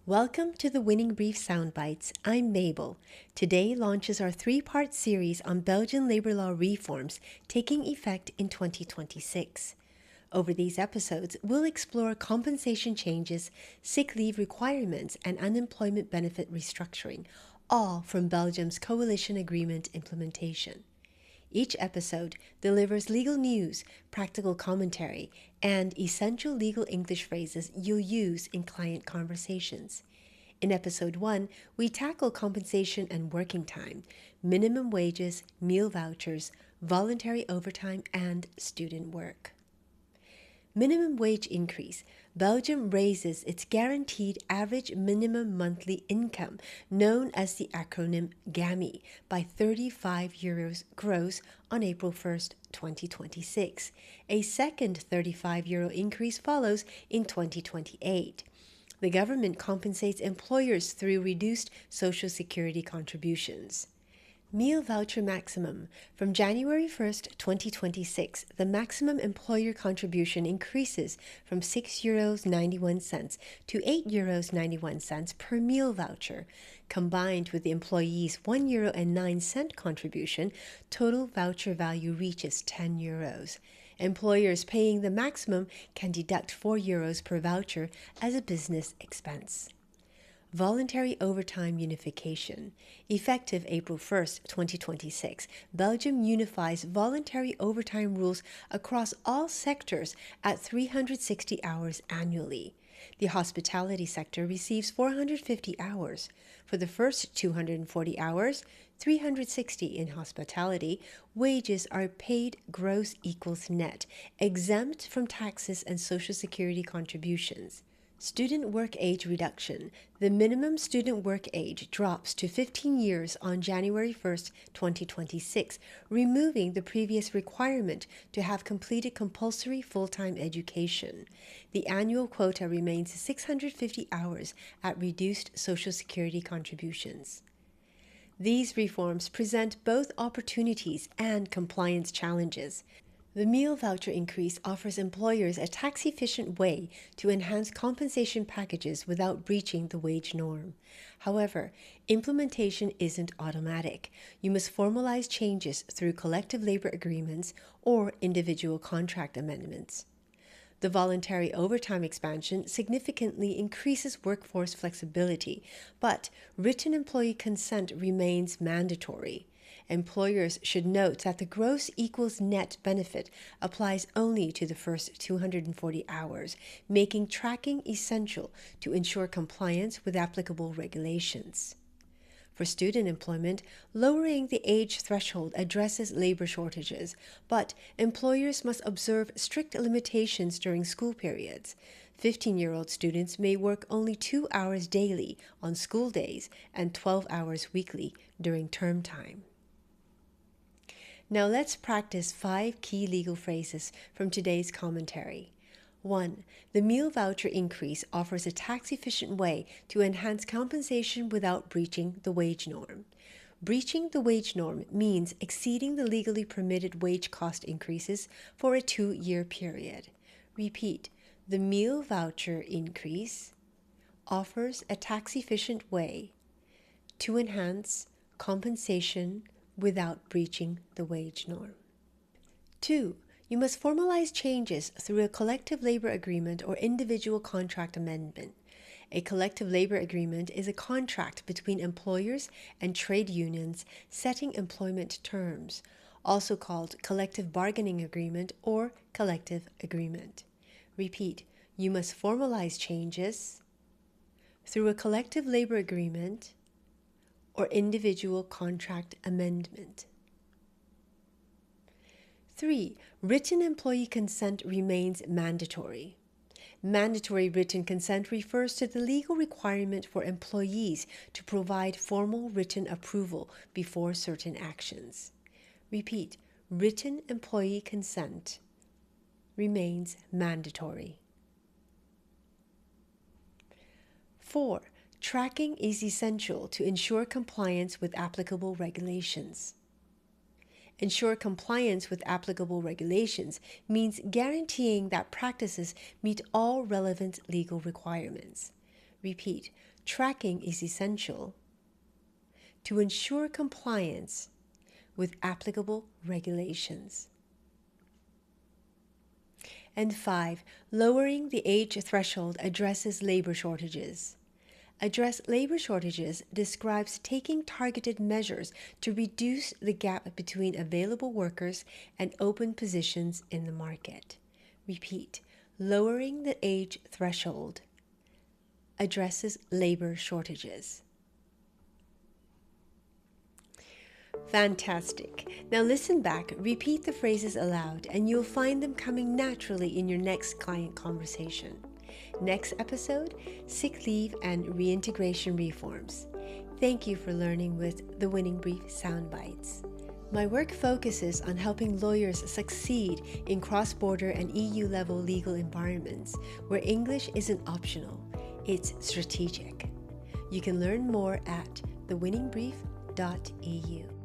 Welcome to the Winning Brief Soundbites. I'm Mabel. Today launches our three-part series on Belgian labor law reforms taking effect in 2026. Over these episodes, we'll explore compensation changes, sick leave requirements, and unemployment benefit restructuring, all from Belgium's coalition agreement implementation. Each episode delivers legal news, practical commentary, and essential legal English phrases you'll use in client conversations. In episode 1, we tackle compensation and working time, minimum wages, meal vouchers, voluntary overtime, and student work. Minimum wage increase. Belgium raises its guaranteed average minimum monthly income, known as the acronym GAMI, by €35 gross on April 1st, 2026. A second €35 increase follows in 2028. The government compensates employers through reduced Social Security contributions. Meal voucher maximum. From January 1st, 2026, the maximum employer contribution increases from €6.91 to €8.91 per meal voucher. Combined with the employee's €1.09 contribution, total voucher value reaches €10. Employers paying the maximum can deduct €4 per voucher as a business expense. Voluntary overtime unification. Effective April 1st, 2026, Belgium unifies voluntary overtime rules across all sectors at 360 hours annually. The hospitality sector receives 450 hours. For the first 240 hours, 360 in hospitality, wages are paid gross equals net, exempt from taxes and Social Security contributions. Student work age reduction. The minimum student work age drops to 15 years on January 1st, 2026, removing the previous requirement to have completed compulsory full-time education. The annual quota remains 650 hours at reduced Social Security contributions. These reforms present both opportunities and compliance challenges. The meal voucher increase offers employers a tax-efficient way to enhance compensation packages without breaching the wage norm. However, implementation isn't automatic. You must formalize changes through collective labor agreements or individual contract amendments. The voluntary overtime expansion significantly increases workforce flexibility, but written employee consent remains mandatory. Employers should note that the gross equals net benefit applies only to the first 240 hours, making tracking essential to ensure compliance with applicable regulations. For student employment, lowering the age threshold addresses labor shortages, but employers must observe strict limitations during school periods. 15-year-old students may work only 2 hours daily on school days and 12 hours weekly during term time. Now let's practice 5 key legal phrases from today's commentary. 1. The meal voucher increase offers a tax-efficient way to enhance compensation without breaching the wage norm. Breaching the wage norm means exceeding the legally permitted wage cost increases for a 2-year period. Repeat. The meal voucher increase offers a tax-efficient way to enhance compensation without breaching the wage norm. 2. You must formalize changes through a collective labor agreement or individual contract amendment. A collective labor agreement is a contract between employers and trade unions setting employment terms, also called collective bargaining agreement or collective agreement. Repeat. You must formalize changes through a collective labor agreement or individual contract amendment. 3. Written employee consent remains mandatory. Mandatory written consent refers to the legal requirement for employees to provide formal written approval before certain actions. Repeat. Written employee consent remains mandatory. 4. Tracking is essential to ensure compliance with applicable regulations. Ensure compliance with applicable regulations means guaranteeing that practices meet all relevant legal requirements. Repeat, tracking is essential to ensure compliance with applicable regulations. And 5, lowering the age threshold addresses labor shortages. Address labor shortages describes taking targeted measures to reduce the gap between available workers and open positions in the market. Repeat, lowering the age threshold addresses labor shortages. Fantastic. Now listen back, repeat the phrases aloud, and you'll find them coming naturally in your next client conversation. Next episode, sick leave and reintegration reforms. Thank you for learning with the Winning Brief Soundbites. My work focuses on helping lawyers succeed in cross-border and EU-level legal environments where English isn't optional, it's strategic. You can learn more at thewinningbrief.eu.